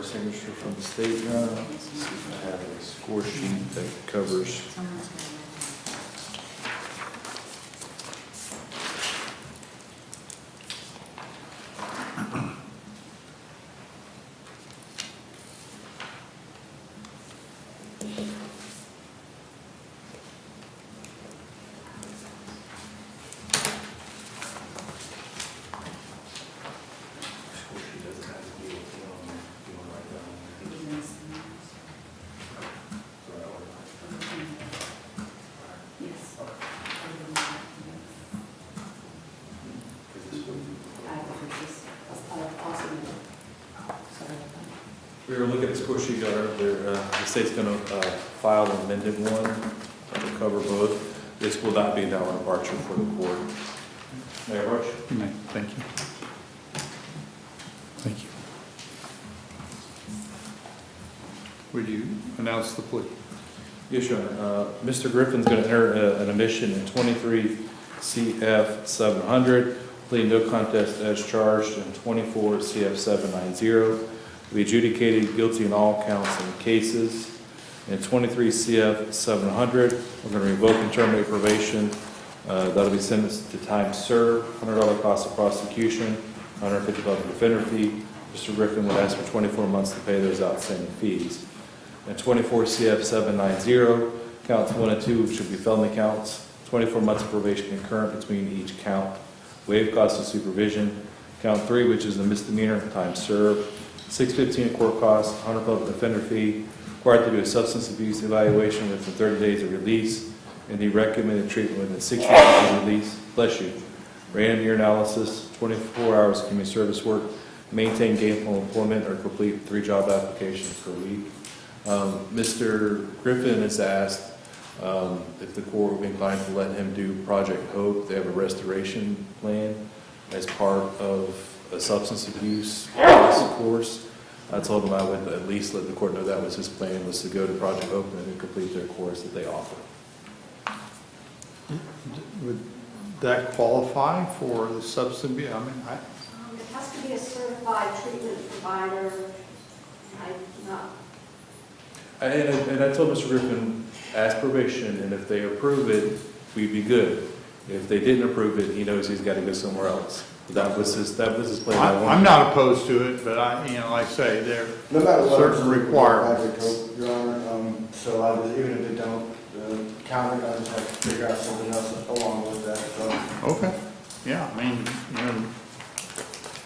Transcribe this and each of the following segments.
a signature from the state now. Let's see if I have a score sheet that covers. We were looking at the score sheet, the state's going to file an amended one that will cover both. This will not be a downward departure for the court. Mayor Rush? Thank you. Thank you. Would you announce the plea? Yes, Your Honor. Mr. Griffin's going to enter an admission in 23 CF 700, pleading no contest as charged, in 24 CF 790. We adjudicated guilty in all counts and cases. In 23 CF 700, we're going to revoke and terminate probation. That'll be sentenced to time served, $100 cost of prosecution, $150 defender fee. Mr. Griffin would ask for 24 months to pay those outstanding fees. In 24 CF 790, counts 1 and 2 should be felony counts. 24 months of probation concurrent between each count. Waive cost of supervision. Count 3, which is a misdemeanor, time served. $615 in court costs, $100 defender fee, required to do a substance abuse evaluation within 30 days of release, and the recommended treatment within 60 days of release. Bless you. Random ear analysis, 24 hours of community service work, maintain gainful employment, or complete 3 job applications per week. Mr. Griffin has asked if the court would be inclined to let him do Project Hope. They have a restoration plan as part of a substance abuse course. I told him I would at least let the court know that was his plan, was to go to Project Hope and then complete their course that they offer. Would that qualify for the substance abuse? I mean, it has to be a certified treatment provider. And I told Mr. Griffin, ask probation, and if they approve it, we'd be good. If they didn't approve it, he knows he's got to go somewhere else. That was his plan. I'm not opposed to it, but like I say, there are certain requirements. Your Honor, so even if they don't count it, I just have to figure out something else along with that. So. Okay. Yeah, I mean,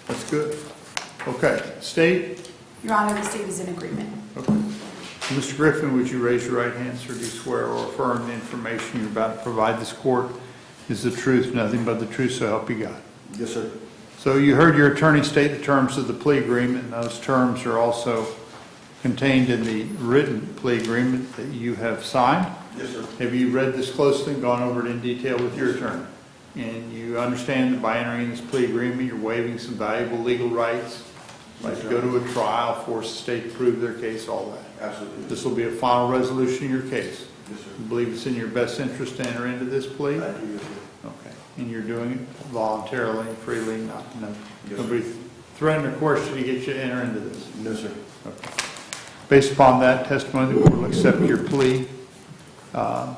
that's good. Okay. State? Your Honor, the state is in agreement. Okay. Mr. Griffin, would you raise your right hand, sir? Do you swear or affirm the information you're about to provide this court is the truth, nothing but the truth, so help you God? Yes, sir. So you heard your attorney state the terms of the plea agreement, and those terms are also contained in the written plea agreement that you have signed. Yes, sir. Have you read this closely and gone over it in detail with your attorney? And you understand that by entering this plea agreement, you're waiving some valuable legal rights, like to go to a trial, force the state to prove their case, all that. Absolutely. This will be a final resolution of your case. Yes, sir. You believe it's in your best interest to enter into this plea? I do, yes, sir. Okay. And you're doing it voluntarily, freely, Yes, nobody threatened or coerced you to get you to enter into this? No, sir. Okay. Based upon that testimony, the court will accept your plea. You've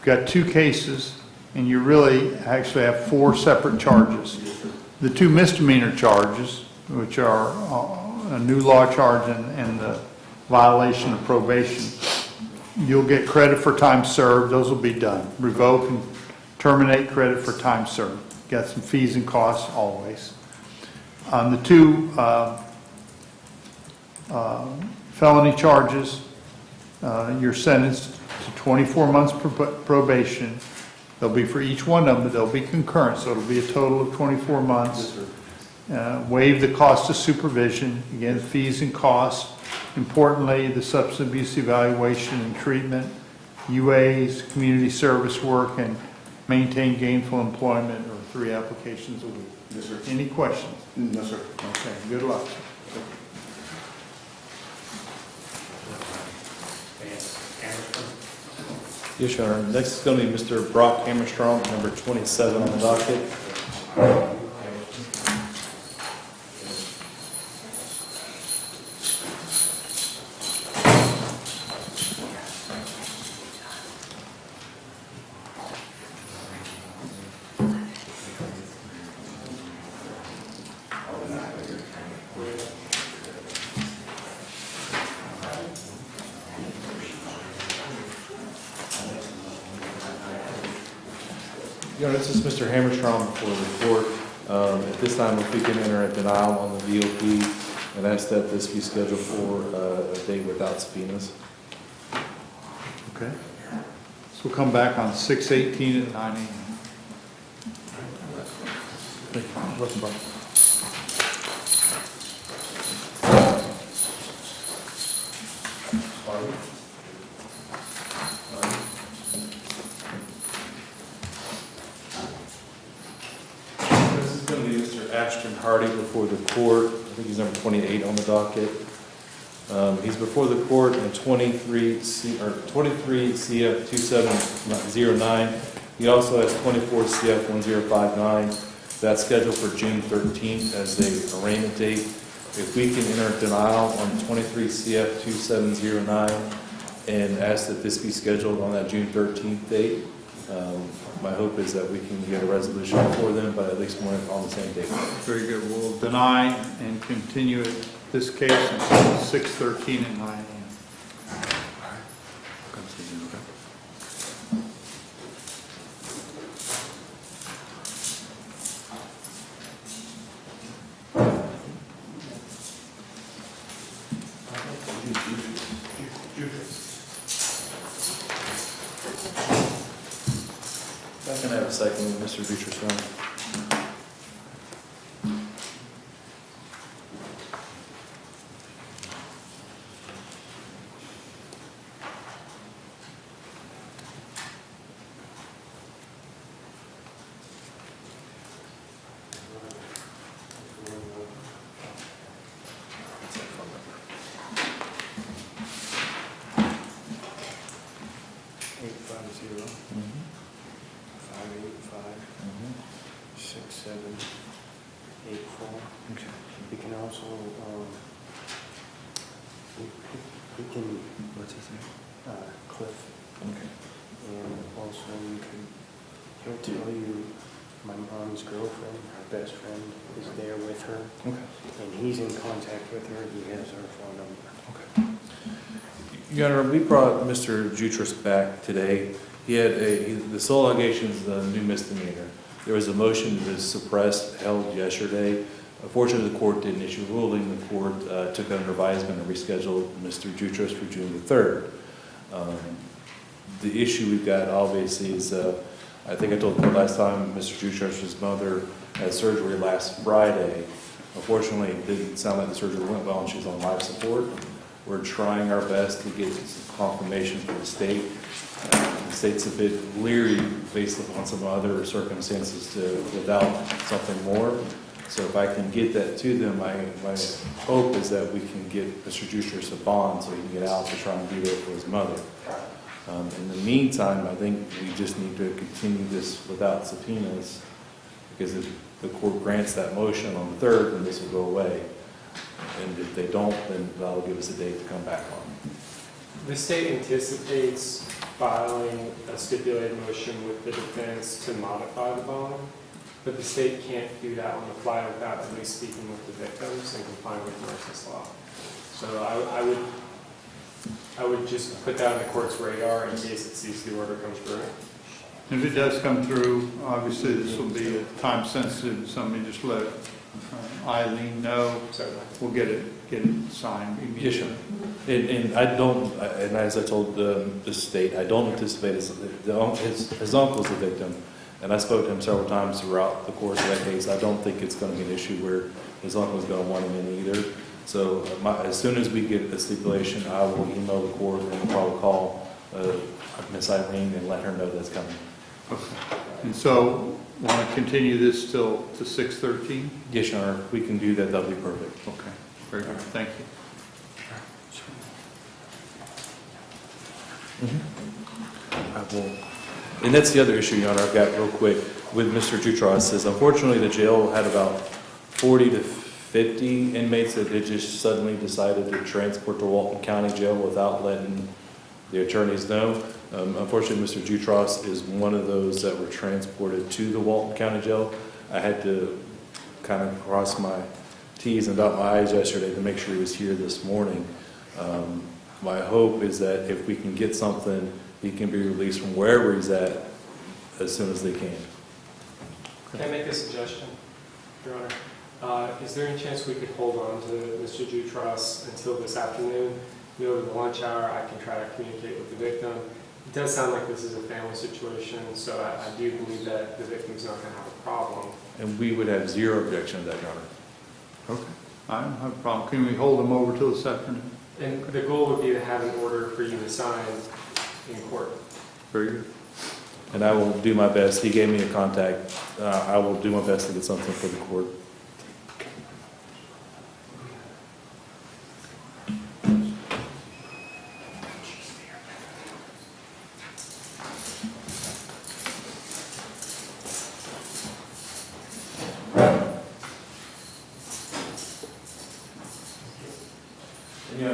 got 2 cases, and you really actually have 4 separate charges. Yes, sir. The 2 misdemeanor charges, which are a new law charge and the violation of probation, you'll get credit for time served. Those will be done. Revoke and terminate credit for time served. Got some fees and costs always. On the 2 felony charges, you're sentenced to 24 months probation. They'll be for each one of them, but they'll be concurrent, so it'll be a total of 24 months. Yes, sir. Waive the cost of supervision, again, fees and costs. Importantly, the substance abuse evaluation and treatment, UAs, community service work, and maintain gainful employment, or 3 applications a week. Yes, sir. Any questions? No, sir. Okay, good luck. Yes, Your Honor. Next is going to be Mr. Brock Hammerstrong, number 27 on the docket. Your Honor, this is Mr. Hammerstrom before the court. At this time, if we can enter a denial on the VOP and ask that this be scheduled for a date without subpoenas. Okay. So we'll come back on 6/18 at 9 a.m. This is going to be Mr. Ashton Hardy before the court. I think he's number 28 on the docket. He's before the court in 23 CF 2709. He also has 24 CF 1059. That's scheduled for June 13th as the arraignment date. If we can enter denial on 23 CF 2709 and ask that this be scheduled on that June 13th date, my hope is that we can get a resolution for them, but at least one on the same date. Very good. We'll deny and continue this case until 6/13 at 9 a.m. If I can have a second, Mr. Bucherson. We can also, we can, What's his name? Cliff, Okay. and also he'll tell you my mom's girlfriend, her best friend, is there with her, Okay. and he's in contact with her, he has her phone number. Okay. Your Honor, we brought Mr. Jutras back today. He had the sole allegation is a new misdemeanor. There was a motion to suppress held yesterday. Unfortunately, the court didn't issue a ruling. The court took under advisement and rescheduled Mr. Jutras for June the 3rd. The issue we've got obviously is, I think I told the court last time, Mr. Jutras' mother had surgery last Friday. Unfortunately, it didn't sound like the surgery went well and she was on life support. We're trying our best to get some confirmation from the state. The state's a bit leery based upon some other circumstances without something more. So if I can get that to them, my hope is that we can get Mr. Jutras a bond so he can get out to try and be there for his mother. In the meantime, I think we just need to continue this without subpoenas, because if the court grants that motion on the 3rd, then this will go away. And if they don't, then that'll give us a date to come back on. The state anticipates filing a stipulated motion with the defense to modify the bond, but the state can't do that on the fly without at least speaking with the victims and complying with Marissa's law. So I would just put that on the court's radar in case it sees the order come through. If it does come through, obviously this will be time sensitive. Somebody just let Eileen know. Certainly. We'll get it signed Yes, immediately. sir. And I don't, and as I told the state, I don't anticipate his uncle's the victim. And I spoke to him several times throughout the course of that case. I don't think it's going to be an issue where his uncle's going to want him in either. So as soon as we get the stipulation, I will email the court and probably call Miss Eileen and let her know that's coming. Okay. And so, want to continue this till to 6/13? Yes, Your Honor, if we can do that, that'll be perfect. Okay, very good, thank you. I will. And that's the other issue, Your Honor, I've got real quick with Mr. Jutras is unfortunately the jail had about 40 to 50 inmates that they just suddenly decided to transport to Walton County Jail without letting the attorneys know. Unfortunately, Mr. Jutras is one of those that were transported to the Walton County Jail. I had to kind of cross my T's and dot my I's yesterday to make sure he was here this morning. My hope is that if we can get something, he can be released from wherever he's at as soon as they can. Can I make a suggestion, Your Honor? Is there any chance we could hold on to Mr. Jutras until this afternoon? Over the lunch hour, I can try to communicate with the victim. It does sound like this is a family situation, so I do believe that the victim's not going to have a problem. And we would have zero objection to that, Your Honor. Okay. I don't have a problem. Can we hold them over till this afternoon? And the goal would be to have an order for you to sign in court. Very good. And I will do my best. He gave me a contact. I will do my best to get something for the court.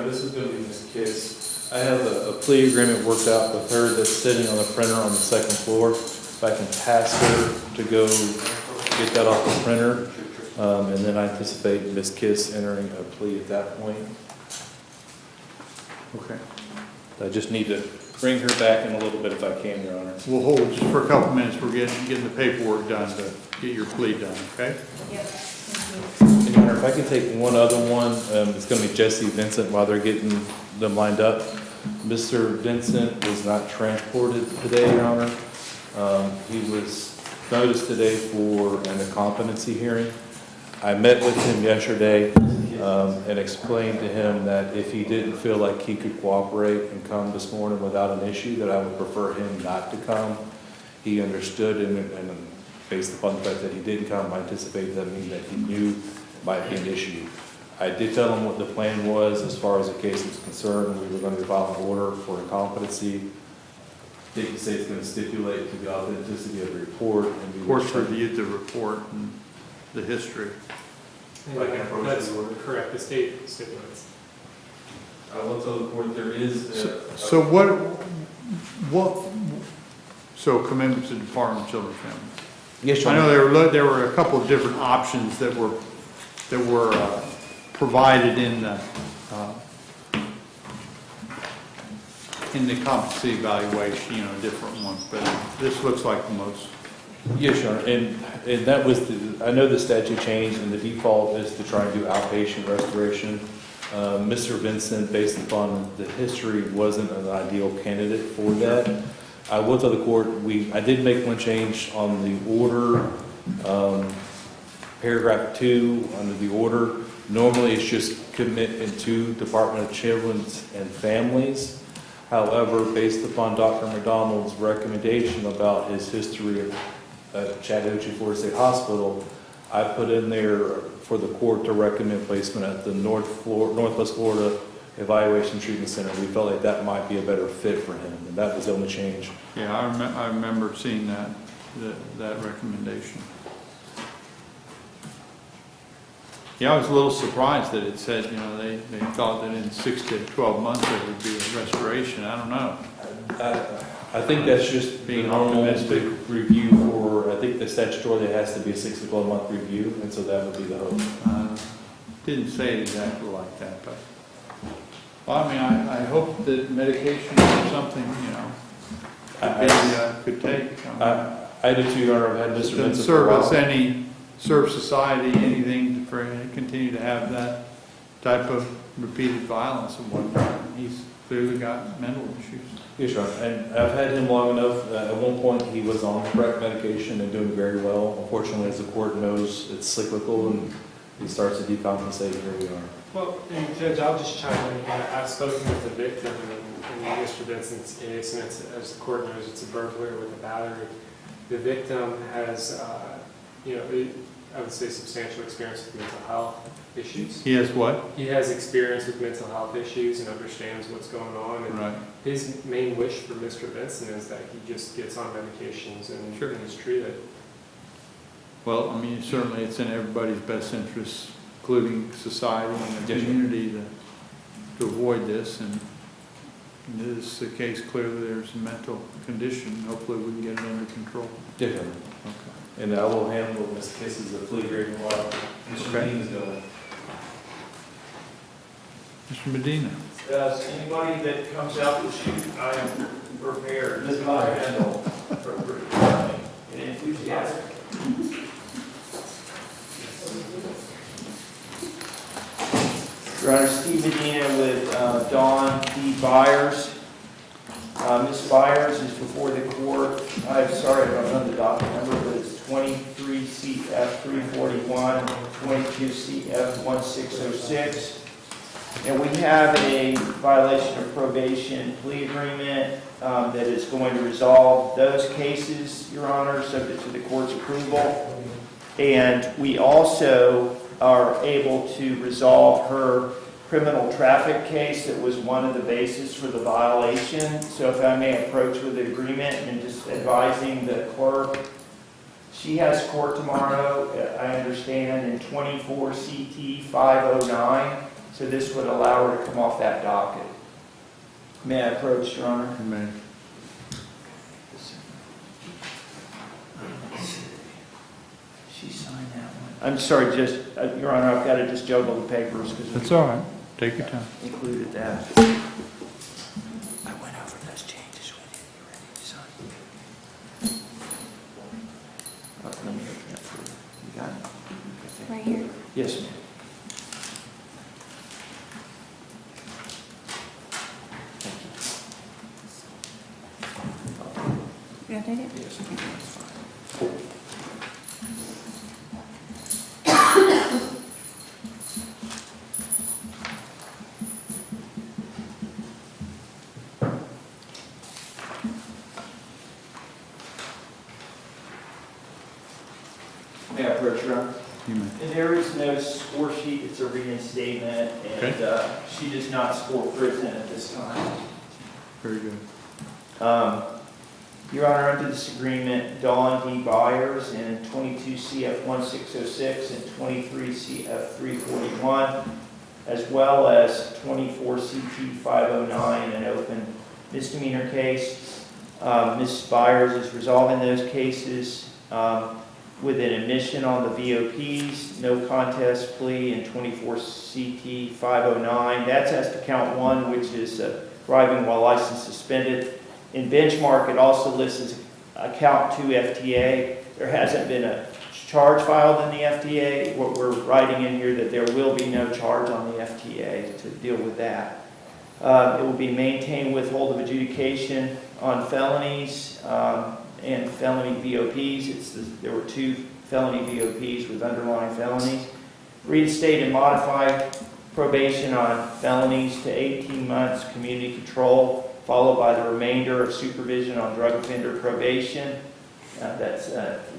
This is going to be Ms. Kiss. I have a plea agreement worked out with her that's sitting on the printer on the second floor. If I can pass her to go get that off the printer, and then I anticipate Ms. Kiss entering a plea at that point. Okay. I just need to bring her back in a little bit if I can, Your Honor. We'll hold just for a couple minutes. We're getting the paperwork done to get your plea done, okay? Yep. And Your Honor, if I can take one other one, it's going to be Jesse Vincent while they're getting them lined up. Mr. Vincent was not transported today, Your Honor. He was noticed today for an incompetency hearing. I met with him yesterday and explained to him that if he didn't feel like he could cooperate and come this morning without an issue, that I would prefer him not to come. He understood, and based upon the fact that he didn't come, I anticipated that means that he knew it might be an issue. I did tell him what the plan was as far as the case was concerned. We were going to file an order for incompetency. I think the state's going to stipulate to the authenticity of the report. And Of course, reviewed the report and the history. I can approach That's the order. correct, the state stipulates. I will tell the court there is. So so commitment to Department of Children and Families. Yes, Your I Honor. know there were a couple of different options that were provided in the competency evaluation, different ones, but this looks like the most. Yes, Your Honor, and that was I know the statute changed, and the default is to try and do outpatient restoration. Mr. Vincent, based upon the history, wasn't an ideal candidate for that. I will tell the court, I did make one change on the order, paragraph 2 under the order. Normally, it's just commitment to Department of Children and Families. However, based upon Dr. McDonald's recommendation about his history at Chattahoochee Florida State Hospital, I put in there for the court to recommend placement at the Northwest Florida Evaluation Treatment Center. We felt like that might be a better fit for him, and that was the only change. Yeah, I remember seeing that recommendation. Yeah, I was a little surprised that it said, they thought that in 6 to 12 months there would be a restoration. I don't know. I think that's just Being the normal optimistic. review for, I think the statutorily has to be a 6 to 12 month review, and so that would be the hope. Didn't say it exactly like that, but, well, I mean, I hope that medication or something, could take. I do too, Your Honor. I've had Mr. Doesn't Vincent for a while. serve society anything for continue to have that type of repeated violence and whatnot. He's clearly got mental issues. Yes, Your Honor. And I've had him long enough. At one point, he was on the correct medication and doing very well. Unfortunately, as the court knows, it's cyclical, and he starts to decompensate. Here we are. Well, and Judge, I'll just chime in. I've spoken with the victim in Mr. Vincent's case, and as the court knows, it's a burglary with a battery. The victim has, I would say substantial experience with mental health issues. He has what? He has experience with mental health issues and understands what's going on. And Right. his main wish for Mr. Vincent is that he just gets on medications and, Sure. and is treated. Well, I mean, certainly it's in everybody's best interest, including society and the Yes, sir. community, to avoid this. And in this case, clearly there's a mental condition. Hopefully we can get it under control. Yes, Your Honor. Okay. And I will handle Ms. Kiss's plea agreement while Mr. Okay. Dean is going. Mr. Medina. Anybody that comes out to shoot, I am prepared. This is my handle for and enthusiastic. Your Honor, Steve Medina with Dawn D. Byers. Ms. Byers is before the court. I'm sorry if I don't know the docket number, but it's 23 CF 341, 22 CF 1606. And we have a violation of probation plea agreement that is going to resolve those cases, Your Honor, subject to the court's approval. And we also are able to resolve her criminal traffic case that was one of the bases for the violation. So if I may approach with the agreement and just advising the clerk, she has court tomorrow, I understand, in 24 CT 509. So this would allow her to come off that docket. May I approach, Your Honor? You may. She signed that one. I'm sorry, just, Your Honor, I've got to just juggle the papers because That's all right. Take your time. included that. I went over those changes with you. You ready to sign? Let me open it for you. You got it? Right here. Yes, ma'am. You gonna take it? Yes, ma'am. That's fine. May I approach, Your Honor? You may. And there is no score sheet, it's a reinstatement, and she does not score prison at this time. Very good. Your Honor, under this agreement, Dawn D. Byers in 22 CF 1606 and 23 CF 341, as well as 24 CT 509, an open misdemeanor case. Ms. Byers is resolving those cases with an admission on the VOPs, no contest plea, and 24 CT 509. That's as to count one, which is driving while license suspended. In benchmark, it also lists as a count 2 FTA. There hasn't been a charge filed in the FTA. What we're writing in here that there will be no charge on the FTA to deal with that. It will be maintained withhold of adjudication on felonies and felony VOPs. There were 2 felony VOPs with underlying felonies. Reinstate and modify probation on felonies to 18 months community control, followed by the remainder of supervision on drug offender probation.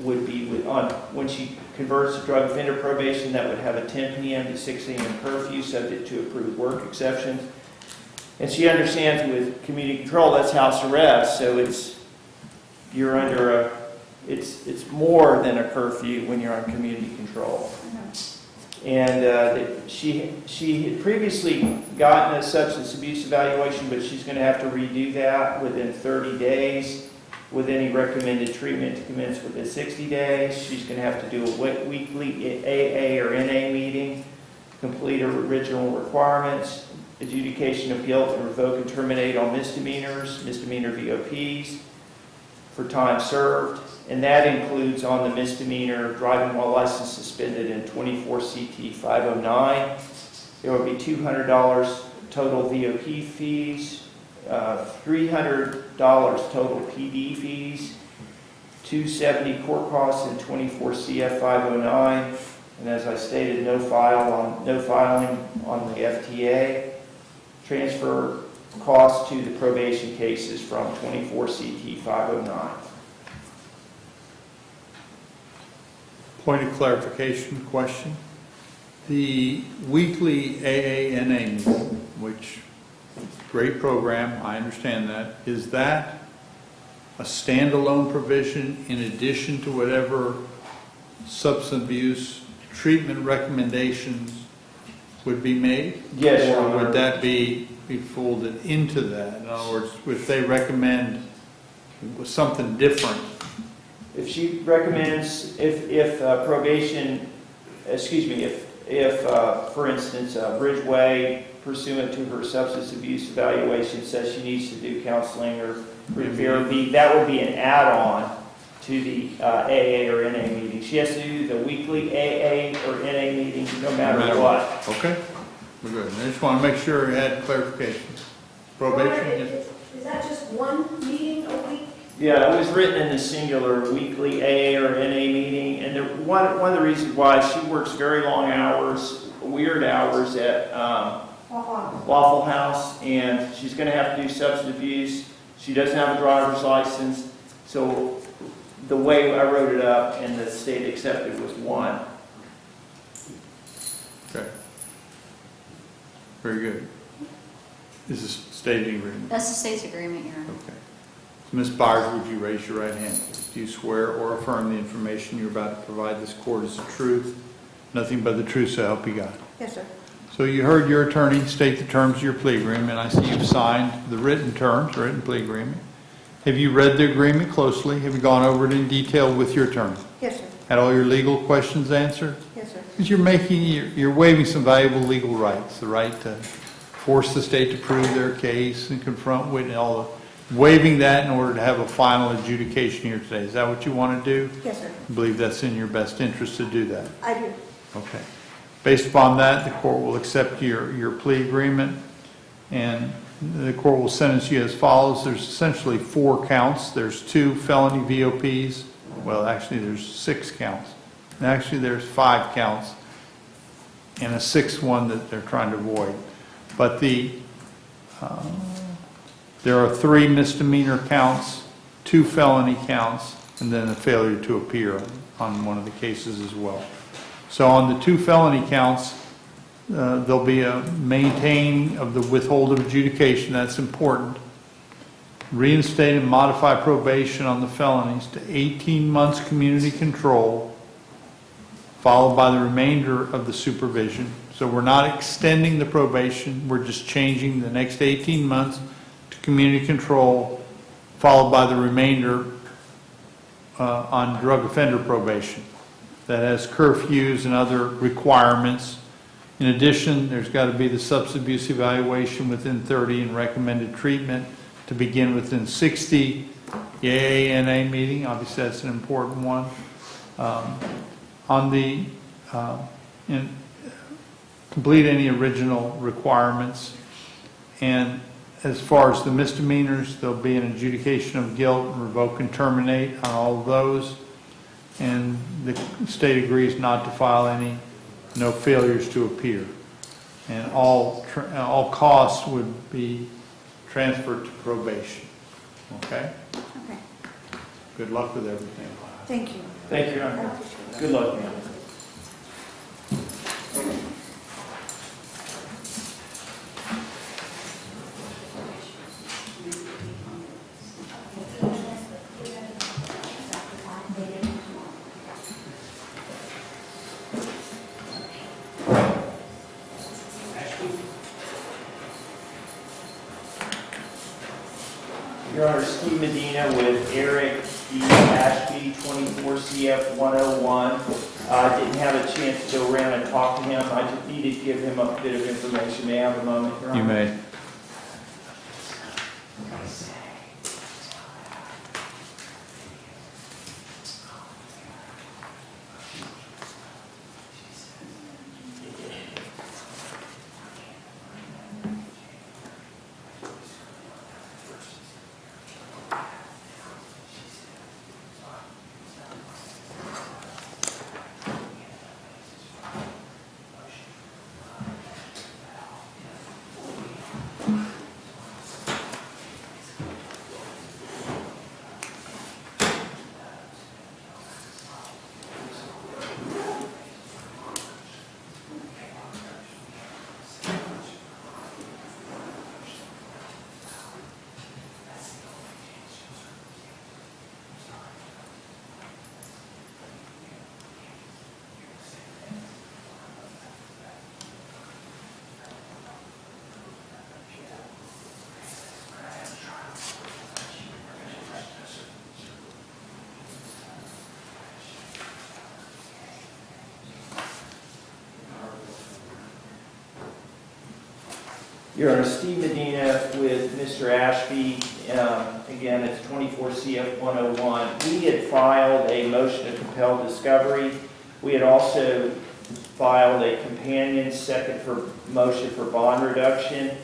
Would be when she converts to drug offender probation, that would have a 10 p.m. to 6 a.m. curfew subject to approved work exceptions. And she understands with community control, that's house arrest, so you're under it's more than a curfew when you're on community control. And she had previously gotten a substance abuse evaluation, but she's going to have to redo that within 30 days with any recommended treatment to commence within 60 days. She's going to have to do a weekly AA or NA meeting, complete her original requirements, adjudication of guilt, and revoke and terminate all misdemeanors, misdemeanor VOPs for time served. And that includes on the misdemeanor driving while license suspended in 24 CT 509. There will be $200 total VOP fees, $300 total PD fees, $270 court costs in 24 CF 509. And as I stated, no filing on the FTA. Transfer costs to the probation cases from 24 CT 509. Point of clarification question. The weekly AANA meeting, which great program, I understand that. Is that a standalone provision in addition to whatever substance abuse treatment recommendations would be made? Yes, Your Or Honor. would that be folded into that? In other words, if they recommend something different, If she recommends, if probation, if for instance, Bridgeway, pursuant to her substance abuse evaluation, says she needs to do counseling or group therapy, that would be an add-on to the AA or NA meeting. She has to do the weekly AA or NA meeting no matter what. Okay. We're good. I just want to make sure you had clarification. Probation is... Is that just one meeting a week? Yeah, it was written in the singular, weekly AA or NA meeting, and one of the reasons why she works very long hours, weird hours at Waffle House, and she's going to have to do substance abuse. She doesn't have a driver's license, so the way I wrote it up and the state accepted was one. Okay. Very good. Is this stated agreement? That's the state's agreement, Your Honor. Okay. So Ms. Byers, would you raise your right hand? Do you swear or affirm the information you're about to provide this court is the truth, nothing but the truth, so help you God? Yes, sir. So you heard your attorney state the terms of your plea agreement. I see you've signed the written terms, written plea agreement. Have you read the agreement closely? Have you gone over it in detail with your attorney? Yes, sir. Had all your legal questions answered? Yes, sir. Because you're waiving some valuable legal rights, the right to force the state to prove their case and confront witness, waiving that in order to have a final adjudication here today. Is that what you want to do? Yes, sir. I believe that's in your best interest to do that. I do. Okay. Based upon that, the court will accept your plea agreement, and the court will sentence you as follows. There's essentially 4 counts. There's 2 felony VOPs. Well, actually, there's 6 counts. And actually, there's 5 counts and a 6th one that they're trying to avoid. But there are 3 misdemeanor counts, 2 felony counts, and then a failure to appear on one of the cases as well. So on the 2 felony counts, there'll be a maintaining of the withhold of adjudication. That's important. Reinstate and modify probation on the felonies to 18 months community control, followed by the remainder of the supervision. So we're not extending the probation, we're just changing the next 18 months to community control, followed by the remainder on drug offender probation. That has curfews and other requirements. In addition, there's got to be the substance abuse evaluation within 30 and recommended treatment to begin within 60. The AANA meeting, obviously that's an important one. Complete any original requirements. And as far as the misdemeanors, there'll be an adjudication of guilt and revoke and terminate on all of those. And the state agrees not to file no failures to appear. And all costs would be transferred to probation. Okay? Okay. Good luck with everything. Thank you. Thank you, Your Honor. Good luck, ma'am. Your Honor, Steve Medina with Eric D. Ashby, 24 CF 101. I didn't have a chance to go around and talk to him. I just needed to give him a bit of information. May I have a moment, Your Honor? You may. Your Honor, Steve Medina with Mr. Ashby. Again, it's 24 CF 101. We had filed a motion to compel discovery. We had also filed a companion second for motion for bond reduction.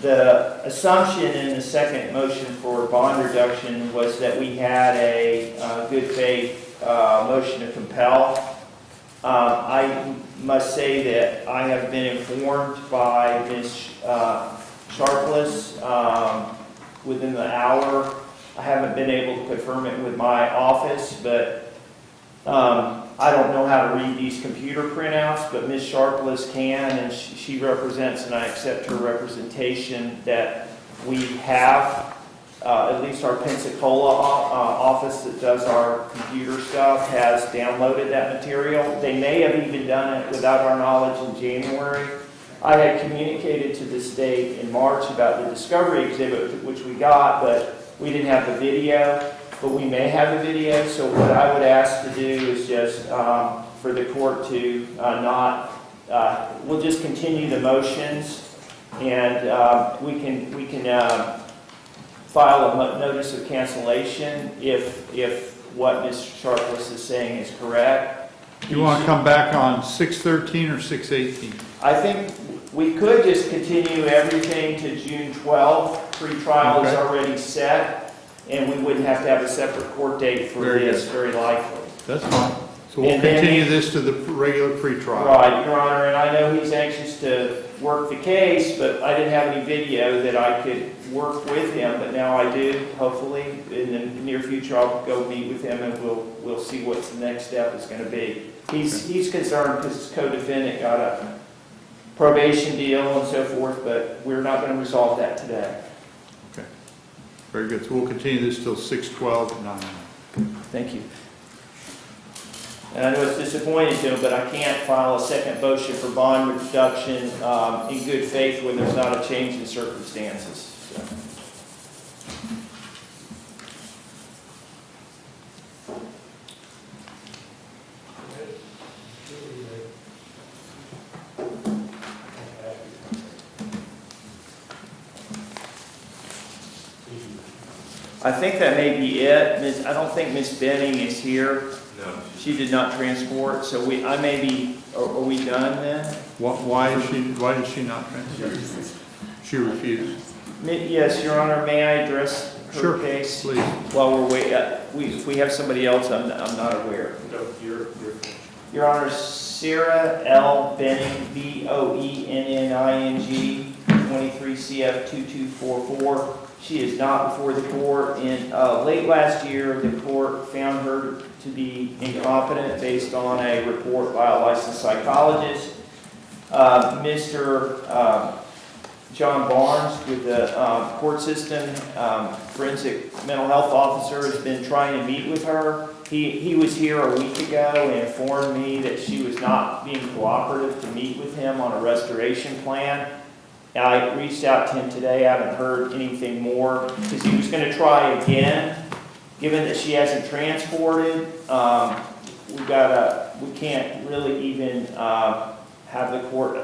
The assumption in the second motion for bond reduction was that we had a good faith motion to compel. I must say that I have been informed by Ms. Sharpless within the hour. I haven't been able to confirm it with my office, but I don't know how to read these computer printouts, but Ms. Sharpless can, and she represents, and I accept her representation, that we have, at least our Pensacola office that does our computer stuff has downloaded that material. They may have even done it without our knowledge in January. I had communicated to the state in March about the discovery exhibit, which we got, but we didn't have the video. But we may have the video, so what I would ask to do is just for the court to we'll just continue the motions, and we can file a notice of cancellation if what Ms. Sharpless is saying is correct. You want to come back on 6/13 or 6/18? I think we could just continue everything to June 12th. Pre-trial is already set. And we wouldn't have to have a separate court date for this, very likely. That's fine. So we'll And then continue this to the regular pretrial. Right, Your Honor, and I know he's anxious to work the case, but I didn't have any video that I could work with him, but now I do, hopefully. In the near future, I'll go meet with him and we'll see what the next step is going to be. He's concerned because his co-defendant got a probation deal and so forth, but we're not going to resolve that today. Very good. So we'll continue this till 6/12 at 9. Thank you. And I know it's disappointing to him, but I can't file a second motion for bond reduction in good faith when there's not a change in circumstances. So. I think that may be it. I don't think Ms. Benning is here. No. She did not transport, so I may be, are we done then? Why did she not transfer? She refused. Yes, Your Honor, may I address her Sure, case? please. While we're waiting, if we have somebody else, I'm not aware. No, you're. Your Honor, Sarah L. Benning, BOENNING, 23 CF 2244. She is not before the court. In late last year, the court found her to be incompetent based on a report by a licensed psychologist. Mr. John Barnes with the court system, forensic mental health officer, has been trying to meet with her. He was here a week ago and informed me that she was not being cooperative to meet with him on a restoration plan. I reached out to him today. I haven't heard anything more because he was going to try again. Given that she hasn't transported, we can't really even have the court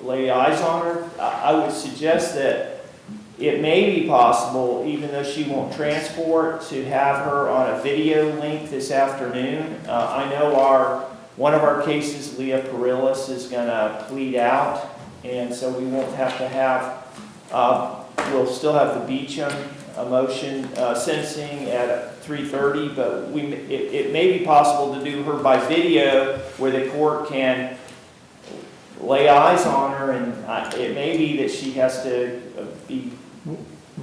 lay eyes on her. I would suggest that it may be possible, even though she won't transport, to have her on a video link this afternoon. I know one of our cases, Leah Perillis, is going to plead out. And so we won't have to have, we'll still have the Beecham motion sentencing at 3:30, but it may be possible to do her by video where the court can lay eyes on her, and it may be that she has to be.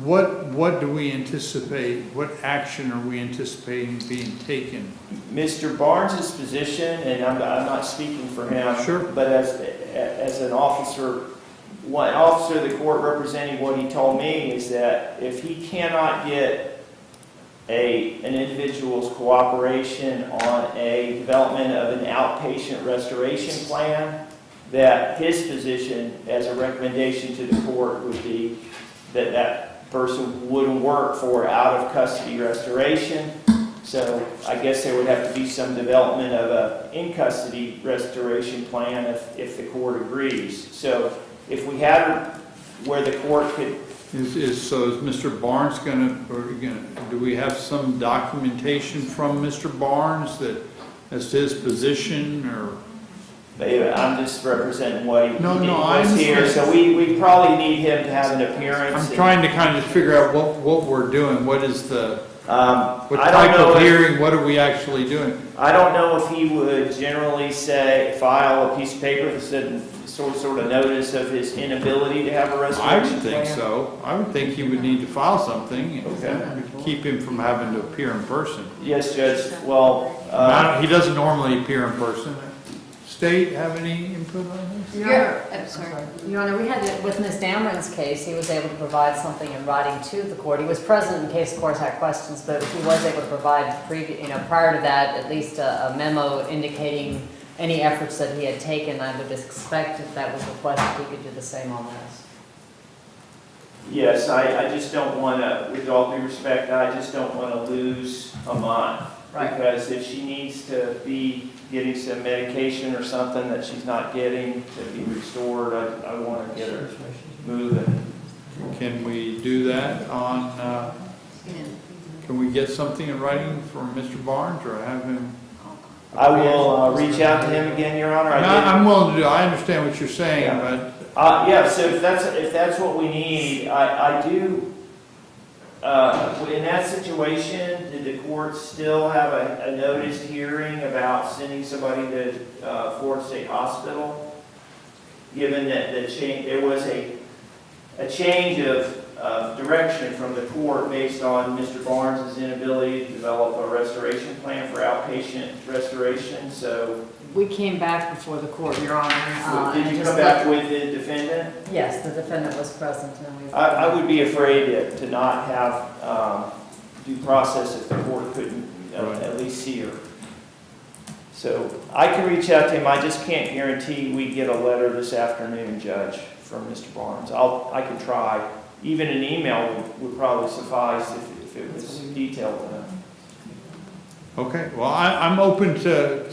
What do we anticipate, what action are we anticipating being taken? Mr. Barnes' position, and I'm not speaking for him, Sure. but as an officer, one officer of the court representing what he told me is that if he cannot get an individual's cooperation on a development of an outpatient restoration plan, that his position as a recommendation to the court would be that that person wouldn't work for out-of-custody restoration. So I guess there would have to be some development of an in-custody restoration plan if the court agrees. So if we had where the court could... Is Mr. Barnes do we have some documentation from Mr. Barnes that as to his position, or I'm just representing what he No, I was here, understand. so we probably need him to have an appearance. I'm trying to kind of figure out what we're doing, what is the, what I don't type know of if- hearing, what are we actually doing? I don't know if he would generally say, file a piece of paper that said sort of notice of his inability to have a I restoration would think plan. so. I would think he would need to file something Okay. and keep him from having to appear in person. Yes, Judge, well, He doesn't normally appear in person. State have any input on this? Your Honor, I'm sorry. Your Honor, we had, with Ms. Dameron's case, he was able to provide something in writing to the court. He was present in case the court had questions, but he was able to provide, prior to that, at least a memo indicating any efforts that he had taken. I would expect if that was requested, he could do the same on this. yes, I just don't want to, with all due respect, I just don't want to lose a month. Right. Because if she needs to be getting some medication or something that she's not getting to be restored, I want to get her moving. Can we do that on, can we get something in writing from Mr. Barnes or have him? I will reach out to him again, Your Honor. I'm willing to do, I understand what you're saying, Yeah. but Yeah, so if that's what we need, I do, in that situation, did the court still have a noticed hearing about sending somebody to Florida State Hospital? Given that there was a change of direction from the court based on Mr. Barnes' inability to develop a restoration plan for outpatient restoration, so We came back before the court, Your Honor. did and you just come back let- with the defendant? Yes, the defendant was present, and we. I would be afraid to not have due process if the court couldn't Right. at least see her. So I can reach out to him, I just can't guarantee we get a letter this afternoon, Judge, from Mr. Barnes. I can try. Even an email would probably suffice if it was detailed enough. okay. Well, I'm open to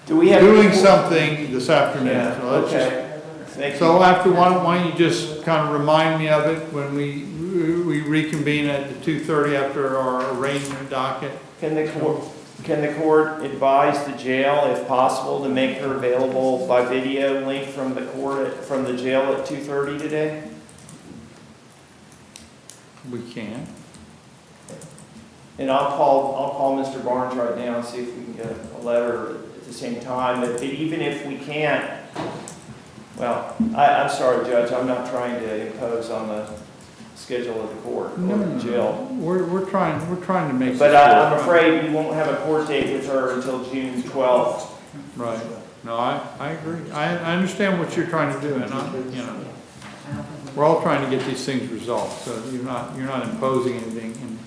Do we have? doing something this afternoon. Yeah, So let's just- okay. Thank you. So after, why don't you just kind of remind me of it when we reconvene at 2:30 after our arraignment docket? Can the court advise the jail, if possible, to make her available by video link from the court, from the jail at 2:30 today? We can. And I'll call Mr. Barnes right now and see if we can get a letter at the same time. But even if we can't, well, I'm sorry, Judge, I'm not trying to impose on the schedule of the court or the jail. We're trying to make this But work. I'm afraid we won't have a court date with her until June 12th. Right. No, I agree. I understand what you're trying to do, and we're all trying to get these things resolved, so you're not imposing anything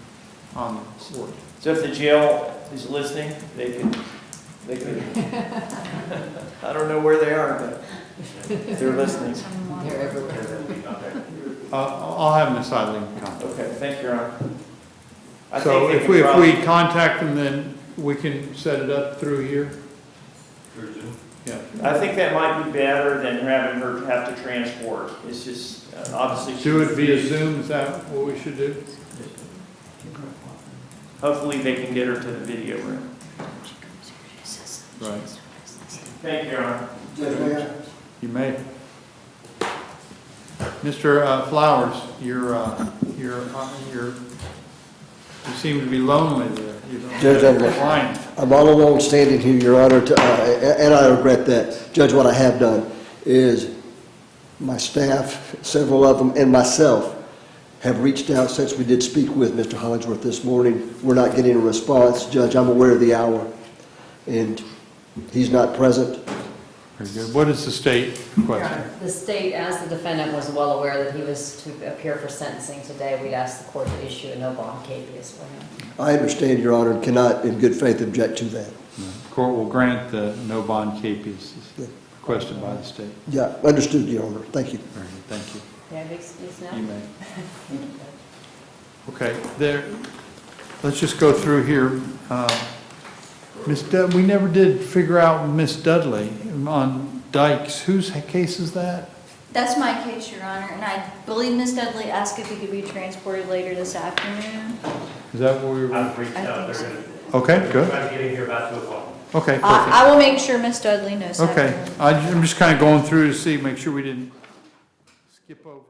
on the court. So if the jail is listening, they could, I don't know where they are, but they're listening. They're everywhere. I'll have Ms. Eileen contact. Okay, thank you, Your Honor. I So think they if can we probably- contact them, then we can set it up through here? Yeah. I think that might be better than having her have to transport. It's just, obviously. Do it via Zoom, is that what we should do? Hopefully they can get her to the video room. Right. Thank you, Your Honor. Judge, may I? You may. Mr. Flowers, you seem to be lonely there. Judge, Fine. I'm all alone standing here, Your Honor, and I regret that. Judge, what I have done is my staff, several of them, and myself have reached out since we did speak with Mr. Hollingsworth this morning. We're not getting a response. Judge, I'm aware of the hour, and he's not present. Very good. What is the state Your question? Honor, the state, as the defendant was well aware that he was to appear for sentencing today, we'd ask the court to issue a no bond capias for him. I understand, Your Honor, and cannot in good faith object to that. The court will grant the no bond capias as requested by the state. Yeah, understood, Your Honor. Thank you. Very good. Thank you. May I be excused now? You may. Okay, let's just go through here. We never did figure out Miss Dudley on Dykes. Whose case is that? That's my case, Your Honor, and I believe Ms. Dudley asked if he could be transported later this afternoon. Is that what we were? I've reached I out, think they're so. gonna, Okay, they're good. trying to get in here about 2 o'clock. Okay, perfect. I will make sure Ms. Dudley knows that. Okay, I'm just kind of going through to see, make sure we didn't skip over.